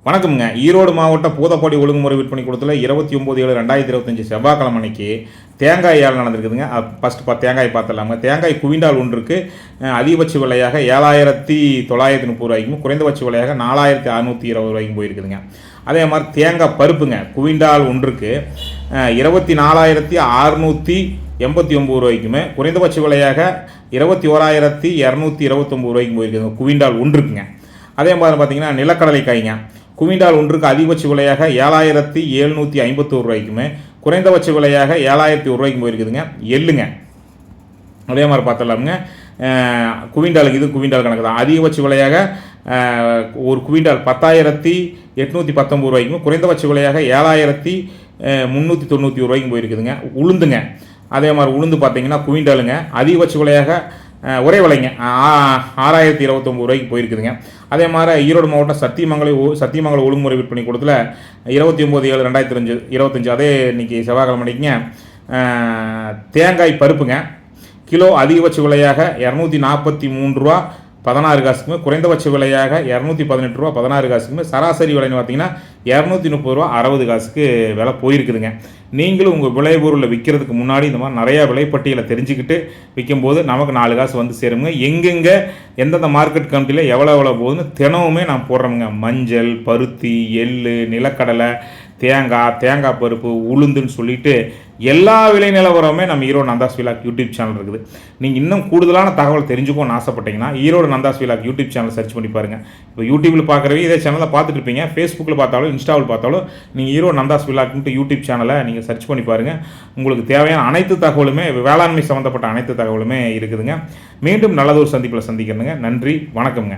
வணக்கம்ங்க. ஈரோடு மாவட்ட பூதப்பாடி ஒழுங்குமுறை விற்பனை கூடத்தில் 29/7/2025 செவ்வாய்க்கிழமை அன்னைக்கு தேங்காய் ஏலம் நடந்திருக்குதுங்க. ஃபஸ்ட்டு தேங்காய் பார்த்துடலாமுங்க. தேங்காய் குவிண்டால் ஒன்றுக்கு அதிகபட்ச விலையாக 7,930 ரூபாய்க்கும் குறைந்தபட்ச விலையாக 4,620 ரூபாய்க்கும் போயிருக்குதுங்க. அதே மாதிரி தேங்காய் பருப்புங்க குவிண்டால் ஒன்றுக்கு 24,689 ரூபாய்க்குமே குறைந்தபட்ச விலையாக 21,229 ரூபாய்க்கும் போயிருக்குதுங்க குவிண்டால் ஒன்றுக்குங்க. அதே மாதிரி பார்த்தீங்கன்னா நிலக்கடலை காய்ங்க குவிண்டால் ஒன்றுக்கு அதிகபட்ச விலையாக 7,751 ரூபாய்க்குமே குறைந்தபட்ச விலையாக 7,001 ரூபாய்க்கும் போயிருக்குதுங்க. எள்ளுங்க அதே மாதிரி பார்த்துடலாமுங்க. குவிண்டாலுக்கு இது குவிண்டால் கணக்கு தான். அதிகபட்ச விலையாக ஒரு குவிண்டால் 10,819 ரூபாய்க்கும் குறைந்தபட்ச விலையாக 7,391 ரூபாய்க்கும் போயிருக்குதுங்க. உளுந்துங்க அதே மாதிரி உளுந்து பார்த்தீங்கன்னா குவிண்டாலுங்க அதிகபட்ச விலையாக ஒரே விலைங்க 6,029 ரூபாய்க்கு போயிருக்குதுங்க. அதே மாதிரி ஈரோடு மாவட்டம் சத்தியமங்கலம் ஒழுங்குமுறை விற்பனை கூடத்தில் 29/7/2025 அதே இன்றைக்கி செவ்வாய்க்கிழமை அன்றைக்கிங்க தேங்காய் பருப்புங்க கிலோ அதிகபட்ச விலையாக 243 ரூபா 16 காசுக்குமே குறைந்தபட்ச விலையாக 218 ரூபா 16 காசுக்குமே சராசரி விலைன்னு பார்த்தீங்கன்னா 230 ரூபா 60 காசுக்கு விலை போயிருக்குதுங்க. நீங்களும் உங்கள் விளைபொருளை விற்கிறதுக்கு முன்னாடி இந்த மாதிரி நிறையா விலைப்பட்டியலை தெரிஞ்சுக்கிட்டு விற்கும்போது நமக்கு 4 காசு வந்து சேருங்க. எங்கெங்கே எந்தெந்த மார்க்கெட் கமிட்டியில் எவ்வளோ போகுதுன்னு தினமுமே நான் போடுறோமுங்க. மஞ்சள், பருத்தி, எள், நிலக்கடலை, தேங்காய் பருப்பு, உளுந்துன்னு சொல்லிட்டு எல்லா விலை நிலவரமே நம்ம Erode Nandhas vlog YouTube channel இருக்குது. நீங்கள் இன்னும் கூடுதலான தகவல் தெரிஞ்சுக்கணும்னு ஆசைப்பட்டீங்கன்னா Erode Nandhas vlog YouTube channel search பண்ணி பாருங்கள். இப்போ யூடியூப்பில் பார்க்குறவங்க இதே சேனலில் பார்த்துட்டு இருப்பீங்க. ஃபேஸ்புக்கில் பார்த்தாலும் இன்ஸ்டாவில் பார்த்தாலும் நீங்கள் ஈரோடு நந்தாஸ் விலாக்ன்ட்டு யூடியூப் சேனலை நீங்கள் சர்ச் பண்ணி பாருங்கள். உங்களுக்கு தேவையான அனைத்து தகவலுமே வேளாண்மை சம்மந்தப்பட்ட அனைத்து தகவலுமே இருக்குதுங்க. மீண்டும் நல்லதொரு சந்திப்பில் சந்திக்கிறேங்க. நன்றி, வணக்கம்ங்க.